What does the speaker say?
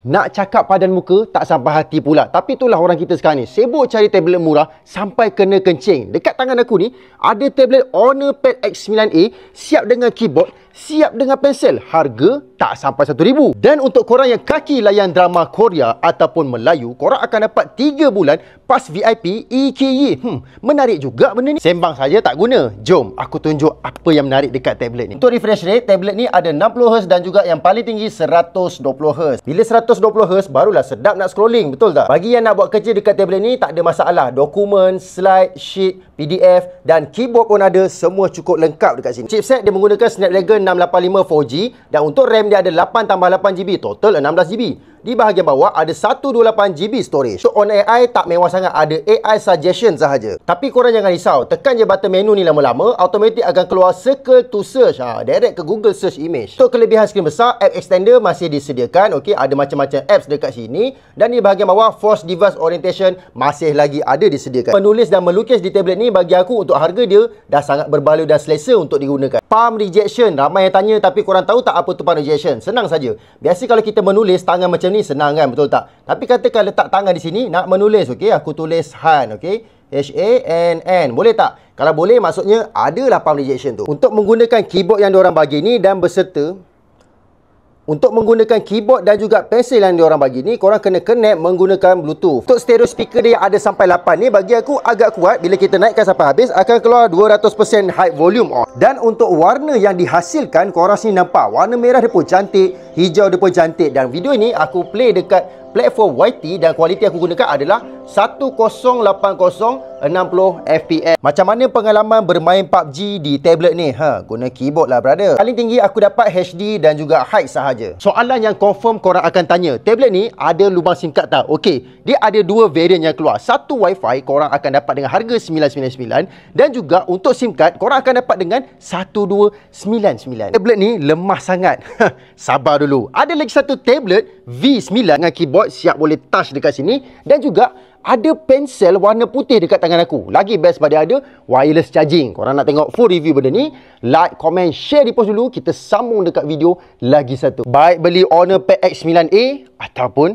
Nak cakap padan muka, tak sampai hati pula. Tapi itulah orang kita sekarang ni. Sibuk cari tablet murah sampai kena kencing. Dekat tangan aku ni, ada tablet Honor Pad X9A siap dengan keyboard, siap dengan pensel. Harga tak sampai RM1,000. Dan untuk korang yang kaki layan drama Korea ataupun Melayu, korang akan dapat 3 bulan pas VIP EKY. Menarik juga benda ni. Sembang saja tak guna. Jom, aku tunjuk apa yang menarik dekat tablet ni. Untuk refresh rate, tablet ni ada 60Hz dan juga yang paling tinggi 120Hz. Bila 120Hz barulah sedap nak scrolling, betul tak? Bagi yang nak buat kerja dekat tablet ni tak ada masalah. Dokumen, slide, sheet, PDF dan keyboard pun ada, semua cukup lengkap dekat sini. Chipset dia menggunakan Snapdragon 685 4G dan untuk RAM dia ada 8 tambah 8GB, total 16GB. Di bahagian bawah ada 128GB storage. So on AI tak mewah sangat, ada AI suggestion sahaja. Tapi korang jangan risau, tekan je button menu ni lama-lama, automatik akan keluar circle to search. Direct ke Google search image. Untuk kelebihan skrin besar, app extender masih disediakan. Okey, ada macam-macam apps dekat sini. Dan di bahagian bawah, force device orientation masih lagi ada disediakan. Menulis dan melukis di tablet ni bagi aku untuk harga dia dah sangat berbaloi dan selesa untuk digunakan. Palm rejection, ramai yang tanya tapi korang tahu tak apa tu palm rejection? Senang saja. Biasa kalau kita menulis tangan macam ni senang kan, betul tak? Tapi katakan letak tangan di sini nak menulis, okey, aku tulis Han, okey, HANN. Boleh tak? Kalau boleh maksudnya adalah palm rejection tu. Untuk menggunakan keyboard yang diorang bagi ni dan berserta untuk menggunakan keyboard dan juga pensel yang diorang bagi ni, korang kena connect menggunakan Bluetooth. Untuk stereo speaker dia yang ada sampai 8 ni, bagi aku agak kuat. Bila kita naikkan sampai habis, akan keluar 200% high volume on. Dan untuk warna yang dihasilkan, korang sini nampak warna merah dia pun cantik, hijau dia pun cantik. Dan video ini aku play dekat platform YT dan kualiti aku gunakan adalah 1080 60 fps. Macam mana pengalaman bermain PUBG di tablet ni? Guna keyboard lah brother. Paling tinggi aku dapat HD dan juga height sahaja. Soalan yang confirm korang akan tanya, tablet ni ada lubang SIM card tak? Okey, dia ada dua variant yang keluar. Satu Wi-Fi korang akan dapat dengan harga 999 dan juga untuk SIM card korang akan dapat dengan 1299. Tablet ni lemah sangat. Sabar dulu. Ada lagi satu tablet V9 dengan keyboard siap boleh touch dekat sini dan juga ada pensel warna putih dekat tangan aku. Lagi best pada ada wireless charging. Korang nak tengok full review benda ni, like, komen, share di post dulu. Kita sambung dekat video lagi satu. Baik beli Honor Pad X9A ataupun